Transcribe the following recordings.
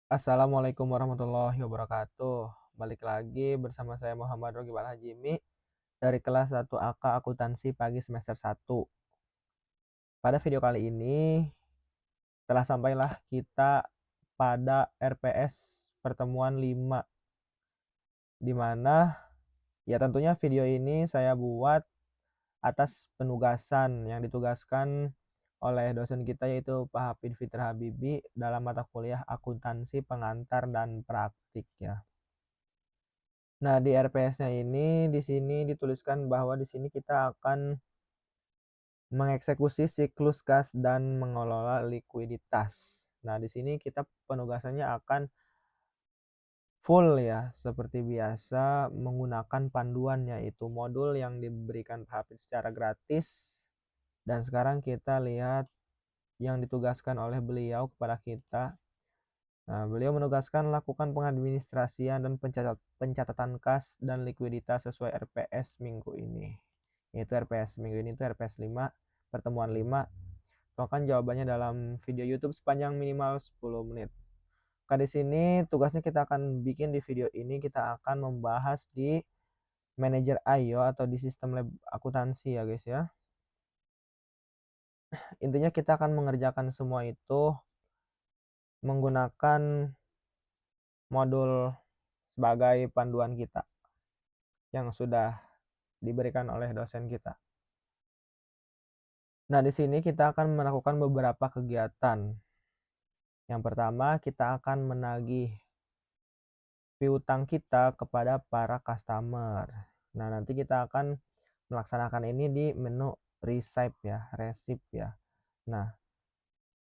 Assalamualaikum warahmatullahi wabarakatuh. Balik lagi bersama saya Muhammad Rogi Balhajimi dari kelas 1 AK Akuntansi Pagi semester 1. Pada video kali ini telah sampailah kita pada RPS pertemuan 5, di mana ya tentunya video ini saya buat atas penugasan yang ditugaskan oleh dosen kita yaitu Pak Hafid Fitra Habibi dalam mata kuliah akuntansi pengantar dan praktik ya. Nah, di RPS-nya ini di sini dituliskan bahwa di sini kita akan mengeksekusi siklus kas dan mengelola likuiditas. Nah, di sini kita penugasannya akan full ya, seperti biasa menggunakan panduan yaitu modul yang diberikan Pak Hafid secara gratis. Dan sekarang kita lihat yang ditugaskan oleh beliau kepada kita. Nah, beliau menugaskan lakukan pengadministrasian dan pencatatan kas dan likuiditas sesuai RPS minggu ini. Yaitu RPS minggu ini itu RPS 5, pertemuan 5. Tolongkan jawabannya dalam video YouTube sepanjang minimal 10 menit. Di sini tugasnya kita akan bikin di video ini, kita akan membahas di manajer IO atau di sistem lab akuntansi ya guys ya. Intinya kita akan mengerjakan semua itu menggunakan modul sebagai panduan kita yang sudah diberikan oleh dosen kita. Nah, di sini kita akan melakukan beberapa kegiatan. Yang pertama, kita akan menagih piutang kita kepada para customer. Nah, nanti kita akan melaksanakan ini di menu receipt ya, resip ya. Nah,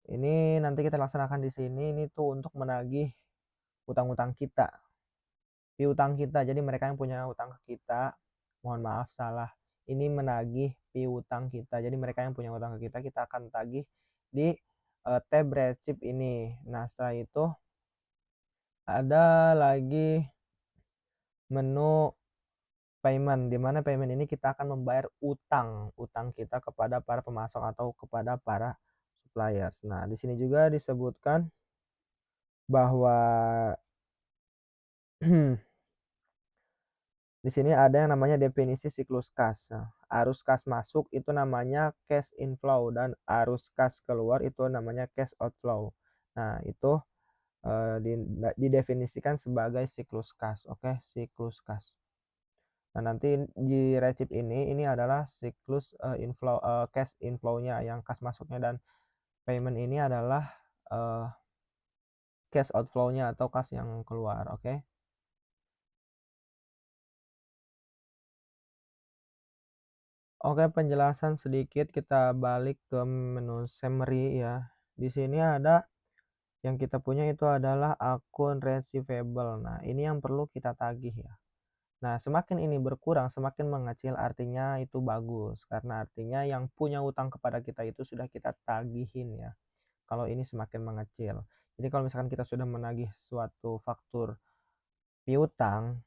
ini nanti kita laksanakan di sini ini tuh untuk menagih utang-utang kita. Piutang kita. Jadi mereka yang punya utang ke kita, mohon maaf salah. Ini menagih piutang kita. Jadi mereka yang punya utang ke kita akan tagih di tab resip ini. Nah, setelah itu ada lagi menu payment, di mana payment ini kita akan membayar utang kita kepada para pemasok atau kepada para suppliers. Nah, di sini juga disebutkan bahwa di sini ada yang namanya definisi siklus kas. Nah, arus kas masuk itu namanya cash inflow dan arus kas keluar itu namanya cash outflow. Nah, itu didefinisikan sebagai siklus kas. Oke, siklus kas. Nah, nanti di resip ini adalah siklus cash inflow-nya yang kas masuknya, dan payment ini adalah cash outflow-nya atau kas yang keluar. Oke. Oke, penjelasan sedikit, kita balik ke menu summary ya. Di sini ada yang kita punya itu adalah akun receivable. Nah, ini yang perlu kita tagih ya. Nah, semakin ini berkurang, semakin mengecil, artinya itu bagus. Karena artinya yang punya utang kepada kita itu sudah kita tagihin ya. Kalau ini semakin mengecil. Jadi kalau misalkan kita sudah menagih suatu faktur piutang,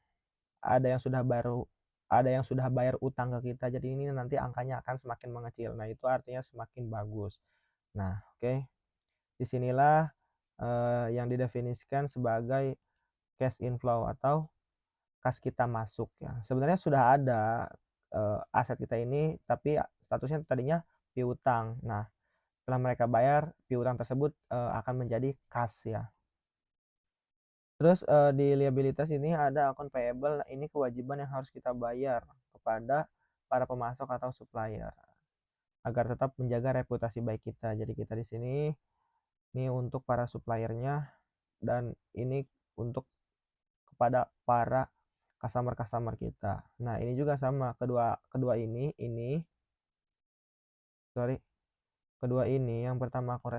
ada yang sudah bayar utang ke kita, jadi ini nanti angkanya akan semakin mengecil. Nah, itu artinya semakin bagus. Nah, oke. Disinilah yang didefinisikan sebagai cash inflow atau kas kita masuk ya. Sebenarnya sudah ada aset kita ini, tapi statusnya tadinya piutang. Nah, setelah mereka bayar, piutang tersebut akan menjadi kas ya. Terus di liabilitas ini ada akun payable. Nah, ini kewajiban yang harus kita bayar kepada para pemasok atau supplier agar tetap menjaga reputasi baik kita. Jadi kita di sini ini untuk para suppliernya, dan ini untuk kepada para customer kita. Nah, ini juga sama, kedua ini yang pertama akun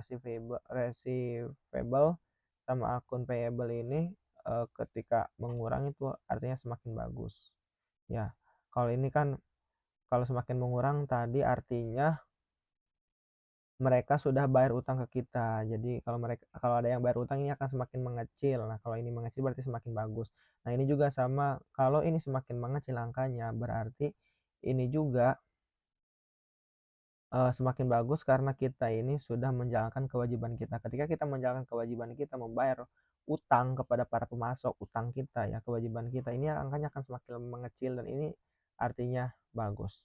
receivable sama akun payable ini ketika mengurang itu artinya semakin bagus ya. Kalau ini kan kalau semakin mengurang tadi artinya mereka sudah bayar utang ke kita. Jadi kalau ada yang bayar utang ini akan semakin mengecil. Nah, kalau ini mengecil berarti semakin bagus. Nah, ini juga sama, kalau ini semakin mengecil angkanya berarti ini juga semakin bagus karena kita ini sudah menjalankan kewajiban kita. Ketika kita menjalankan kewajiban kita membayar utang kepada para pemasok, utang kita ya, kewajiban kita, ini angkanya akan semakin mengecil dan ini artinya bagus.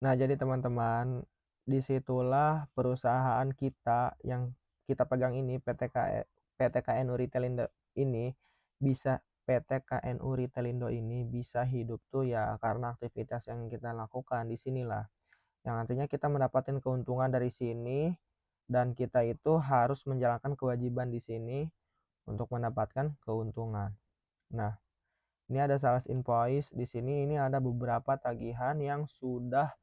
Nah, jadi teman-teman, disitulah perusahaan kita yang kita pegang ini, PT KNU Retelindo ini bisa PT KNU Retelindo ini bisa hidup tuh ya karena aktivitas yang kita lakukan di sinilah. Yang artinya kita mendapatkan keuntungan dari sini dan kita itu harus menjalankan kewajiban di sini untuk mendapatkan keuntungan. Nah, ini ada sales invoice di sini, ini ada beberapa tagihan yang sudah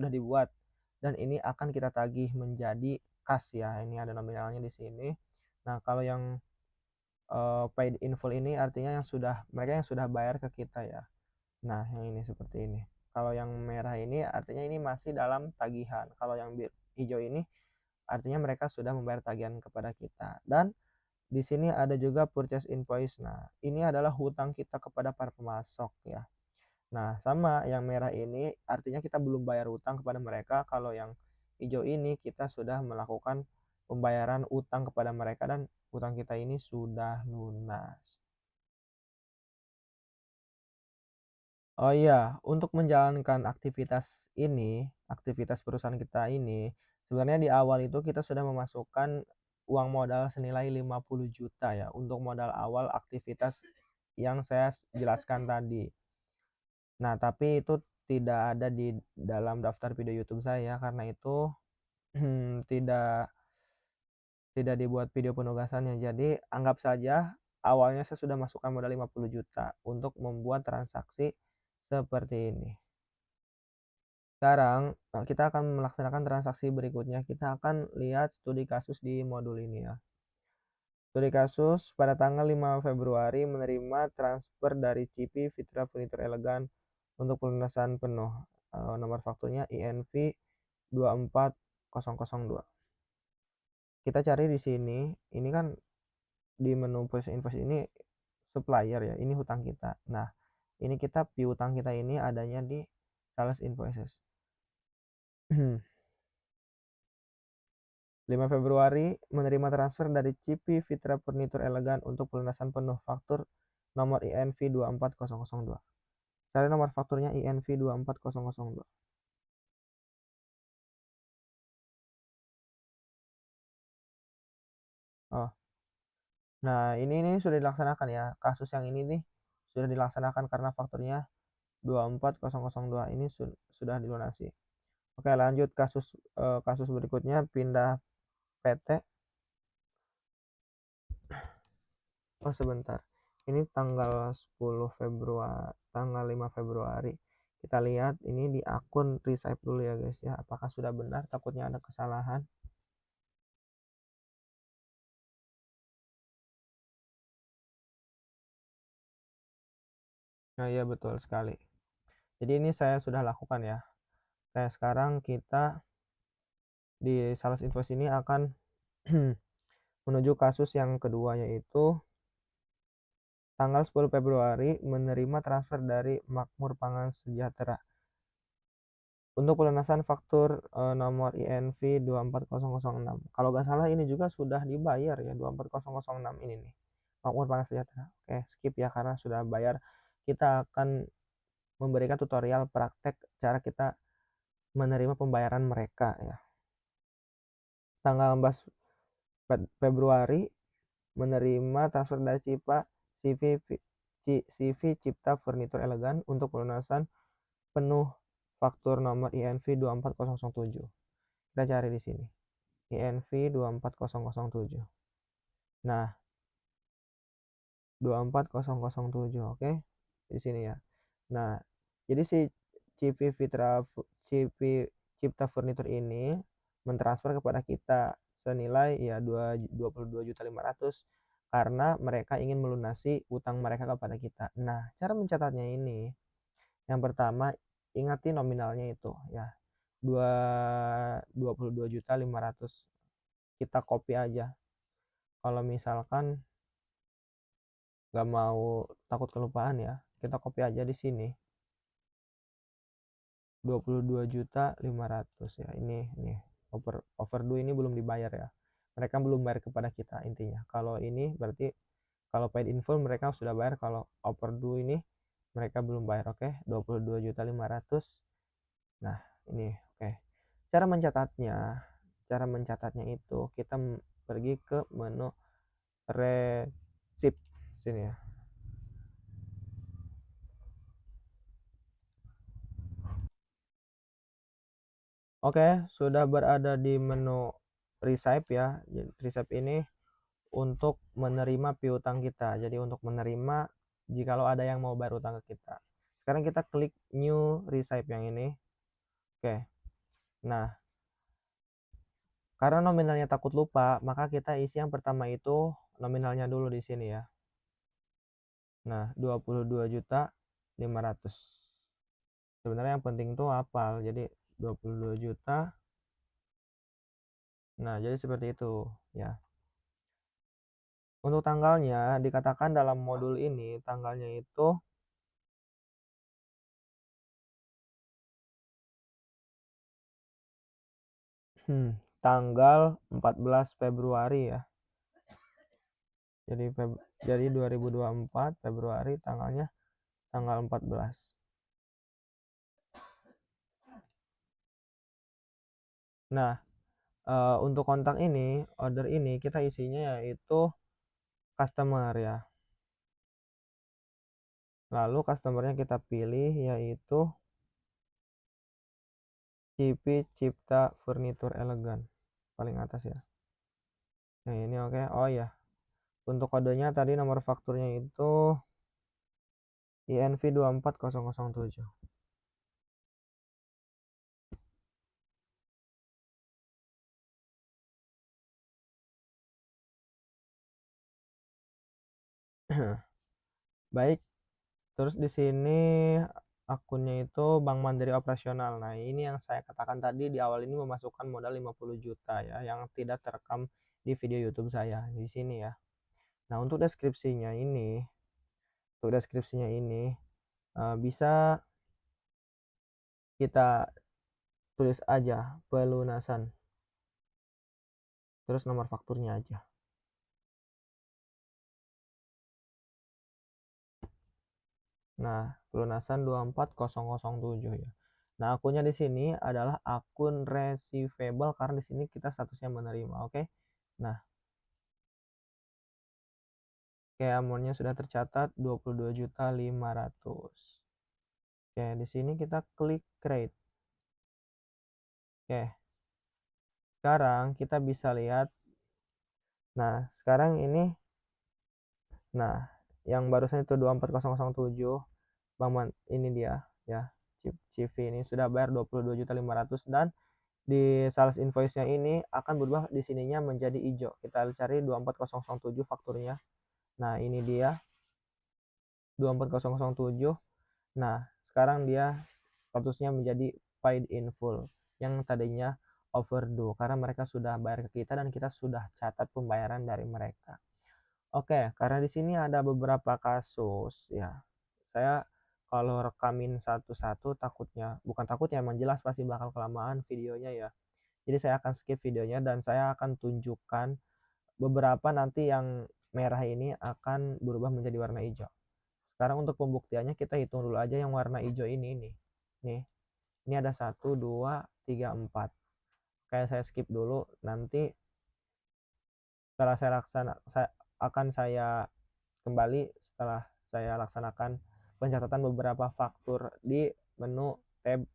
dibuat dan ini akan kita tagih menjadi kas ya. Ini ada nominalnya di sini. Nah, kalau yang paid in full ini artinya mereka yang sudah bayar ke kita ya. Nah, yang ini seperti ini. Kalau yang merah ini artinya ini masih dalam tagihan. Kalau yang hijau ini artinya mereka sudah membayar tagihan kepada kita. Dan di sini ada juga purchase invoice. Nah, ini adalah hutang kita kepada para pemasok ya. Nah, sama yang merah ini artinya kita belum bayar utang kepada mereka. Kalau yang hijau ini kita sudah melakukan pembayaran utang kepada mereka dan utang kita ini sudah lunas. Oh iya, untuk menjalankan aktivitas perusahaan kita ini, sebenarnya di awal itu kita sudah memasukkan uang modal senilai 50 juta ya untuk modal awal aktivitas yang saya jelaskan tadi. Nah, tapi itu tidak ada di dalam daftar video YouTube saya karena itu tidak tidak dibuat video penugasannya. Jadi anggap saja awalnya saya sudah masukkan modal 50 juta untuk membuat transaksi seperti ini. Sekarang kita akan melaksanakan transaksi berikutnya. Kita akan lihat studi kasus di modul ini ya. Studi kasus pada tanggal 5 Februari menerima transfer dari CIPI Fitra Furniture Elegan untuk pelunasan penuh. Nomor fakturnya INV 24002. Kita cari di sini, ini kan di menu purchase invoice ini supplier ya, ini hutang kita. Nah, ini kita piutang kita ini adanya di sales invoices. 5 Februari menerima transfer dari CIPI Fitra Furniture Elegan untuk pelunasan penuh faktur nomor INV 24002. Cari nomor fakturnya INV 24002. Oh. Nah, ini sudah dilaksanakan ya. Kasus yang ini nih sudah dilaksanakan karena fakturnya 24002 ini sudah dilunasi. Oke, lanjut kasus berikutnya, pindah PT. Oh, sebentar. Ini tanggal 10 Februari, tanggal 5 Februari. Kita lihat ini di akun Resive dulu ya guys ya. Apakah sudah benar? Takutnya ada kesalahan. Nah, ya betul sekali. Jadi ini saya sudah lakukan ya. Nah, sekarang kita di sales invoice ini akan menuju kasus yang kedua, yaitu tanggal 10 Februari menerima transfer dari Makmur Pangan Sejahtera untuk pelunasan faktur nomor INV 24006. Kalau nggak salah ini juga sudah dibayar ya, 24006 ini nih. Makmur Pangan Sejahtera. Oke, skip ya karena sudah bayar. Kita akan memberikan tutorial praktek cara kita menerima pembayaran mereka ya. Tanggal 14 Februari menerima transfer dari CV Cipta Furniture Elegan untuk pelunasan penuh faktur nomor INV 24007. Kita cari di sini. INV 24007. Nah, 24007, oke. Di sini ya. Nah, jadi si CV Cipta Furniture ini mentransfer kepada kita senilai ya 22.500.000 karena mereka ingin melunasi utang mereka kepada kita. Nah, cara mencatatnya ini yang pertama ingati nominalnya itu ya 22.500.000. Kita copy aja. Kalau misalkan nggak mau takut kelupaan ya, kita copy aja di sini 22.500.000 ya. Ini overdue ini belum dibayar ya. Mereka belum bayar kepada kita intinya. Kalau ini berarti kalau paid in full mereka sudah bayar, kalau overdue ini mereka belum bayar. Oke, 22.500.000. Nah, ini oke. Cara mencatatnya itu kita pergi ke menu receipt sini ya. Oke, sudah berada di menu receipt ya. Receipt ini untuk menerima piutang kita. Jadi untuk menerima jikalau ada yang mau bayar utang ke kita. Sekarang kita klik new receipt yang ini. Oke. Nah, karena nominalnya takut lupa, maka kita isi yang pertama itu nominalnya dulu di sini ya. Nah, 22.500.000. Sebenarnya yang penting tuh hafal. Jadi 22 juta. Nah, jadi seperti itu ya. Untuk tanggalnya dikatakan dalam modul ini tanggalnya itu tanggal 14 Februari ya. Jadi 2024 Februari tanggalnya tanggal 14. Nah, untuk kontak ini, order ini kita isinya yaitu customer ya. Lalu customernya kita pilih yaitu CP Cipta Furnitur Elegan, paling atas ya. Nah, ini oke. Oh ya, untuk kodenya tadi nomor fakturnya itu INV 24007. Baik, terus di sini akunnya itu Bank Mandiri operasional. Nah, ini yang saya katakan tadi di awal ini memasukkan modal 50 juta ya, yang tidak terekam di video YouTube saya di sini ya. Nah, untuk deskripsinya ini bisa kita tulis aja pelunasan. Terus nomor fakturnya aja. Nah, pelunasan 24007 ya. Nah, akunnya di sini adalah akun receivable karena di sini kita statusnya menerima, oke? Nah, oke, amountnya sudah tercatat 22.500.000. Oke, di sini kita klik create. Oke. Sekarang kita bisa lihat. Nah, sekarang ini yang barusan itu 24007 ini dia ya. CV ini sudah bayar 22.500.000 dan di sales invoice-nya ini akan berubah di sininya menjadi hijau. Kita cari 24007 fakturnya. Nah, ini dia 24007. Nah, sekarang dia statusnya menjadi paid in full yang tadinya overdue karena mereka sudah bayar ke kita dan kita sudah catat pembayaran dari mereka. Oke, karena di sini ada beberapa kasus ya. Saya kalau rekamin satu-satu bukan takutnya, emang jelas pasti bakal kelamaan videonya ya. Jadi saya akan skip videonya dan saya akan tunjukkan beberapa nanti yang merah ini akan berubah menjadi warna hijau. Sekarang untuk pembuktiannya kita hitung dulu aja yang warna hijau ini nih. Nih, ini ada 1, 2, 3, 4. Kayak saya skip dulu, nanti setelah saya kembali setelah saya laksanakan pencatatan beberapa faktur di menu tab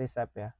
receipt ya.